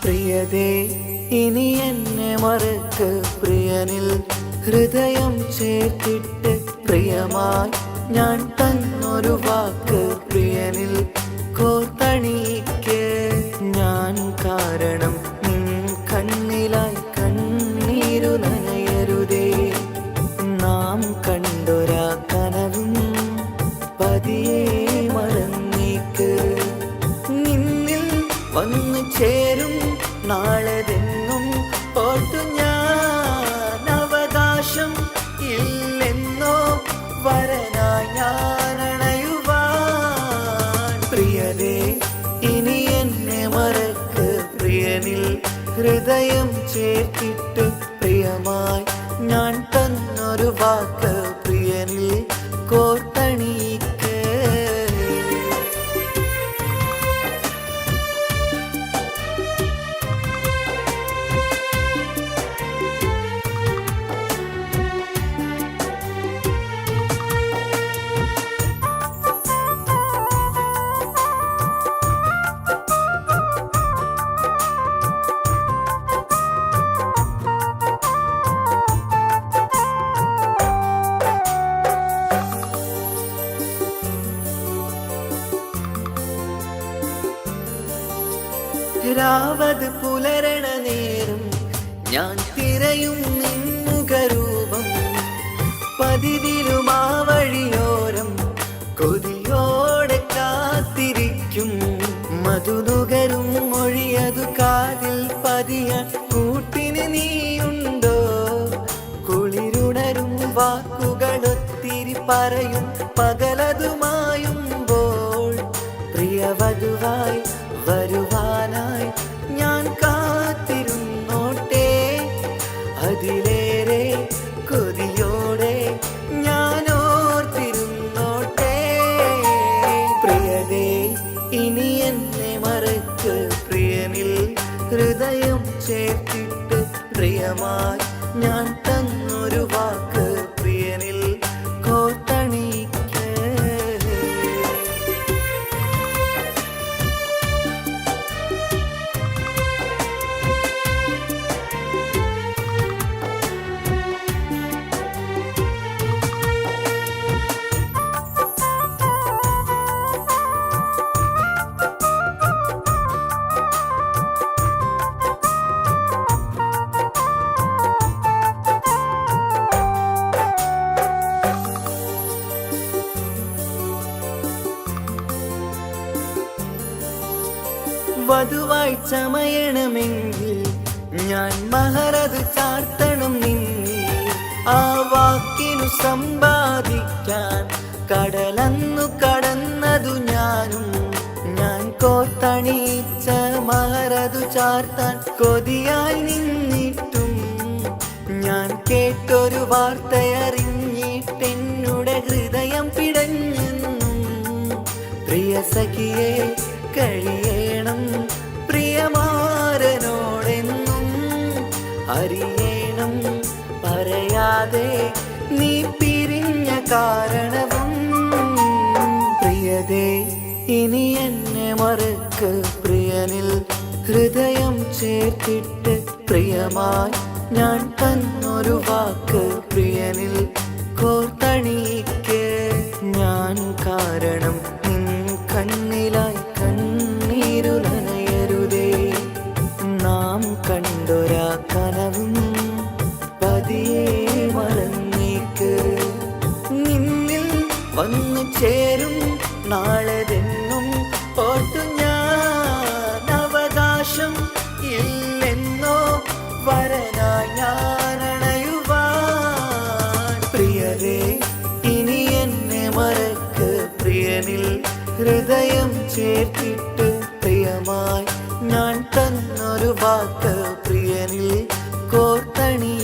പ്രിയതേ ഇനി എന്നെ മറക്ക് പ്രിയനിൽ ഹൃദയം ചേർത്തിട്ട് പ്രിയമായി ഞാൻ തന്നൊരു വാക്ക് പ്രിയനിൽ കോർത്തണിക്ക് ഞാൻ കാരണം നിൻ കണ്ണിലായി കണ്ണീരു നനയരുതേ നാം കണ്ടൊരാ കനവും പതിയെ മറന്നേക്ക് നിന്നിൽ വന്നു ചേരും നാളെതെന്നും ഓർത്തു ഞാൻ അവകാശം ഇല്ലെന്നോ വരനായി ഞാൻ അണയുവാൻ പ്രിയരേ ഇനി എന്നെ മറക്ക് പ്രിയനിൽ ഹൃദയം ചേർത്തിട്ട് പ്രിയമായി ഞാൻ തന്നൊരു വാക്ക് പ്രിയനിൽ കോർത്തണിക്ക് രാവത് പുലരണ നേരം ഞാൻ തിരയും നിൻമുഖരൂപം പതിവിലും ആ വഴിയോരം കൊതിയോടെ കാത്തിരിക്കും മധുനുകരും മൊഴിയതു കാതിൽ പതിയാൻ കൂട്ടിന് നീയുണ്ടോ കുളിരുണരും വാക്കുകളൊത്തിരി പറയും പകലതുമായുമ്പോൾ പ്രിയവധുവായി വരുവാനായി ഞാൻ കാത്തിരുന്നോട്ടെ അതിലേറെ കൊതിയോടെ ഞാൻ ഓർത്തിരുന്നോട്ടെ പ്രിയതേ ഇനി എന്നെ മറക്ക് പ്രിയനിൽ ഹൃദയം ചേർത്തിട്ട് പ്രിയമായി ഞാൻ തന്നൊരു വാക്ക് പ്രിയനിൽ കോർത്തണിക്ക് വധുവായി ചമയണമെങ്കിൽ ഞാൻ മഹറത് ചാർത്തണം നിന്നിൽ ആ വാക്കിനു സമ്പാദിക്കാൻ കടലന്നു കടന്നതു ഞാനും ഞാൻ കോർത്തണിച്ച മഹറതു ചാർത്താൻ കൊതിയായി നിന്നിട്ടും ഞാൻ കേട്ടൊരു വാർത്തയറിഞ്ഞിട്ടെന്നുടെ ഹൃദയം പിടഞ്ഞെന്നും പ്രിയ സഖിയെ കഴിയണം പ്രിയമാരനോടെന്നും അറിയണം പറയാതെ നീ പിരിഞ്ഞ കാരണവും പ്രിയതേ ഇനി എന്നെ മറക്ക് പ്രിയനിൽ ഹൃദയം ചേർത്തിട്ട് പ്രിയമായി ഞാൻ തന്നൊരു വാക്ക് പ്രിയനിൽ കോർത്തണിക്ക് ഞാൻ കാരണം നിൻ കണ്ണിലായി കണ്ണീരു നനയരുതേ നാം കണ്ടൊരാ കനവും പതിയെ മറന്നേക്ക് നിന്നിൽ വന്നു ചേരും നാളെതെന്നും ഓർത്തു ഞാൻ അവകാശം ഇല്ലെന്നോ വരനായി ഞാൻ അണയുവാൻ പ്രിയരേ ഇനി എന്നെ മറക്ക് പ്രിയനിൽ ഹൃദയം ചേർത്തിട്ട് പ്രിയമായി ഞാൻ തന്നൊരു വാക്ക് പ്രിയനിൽ കോർത്തണി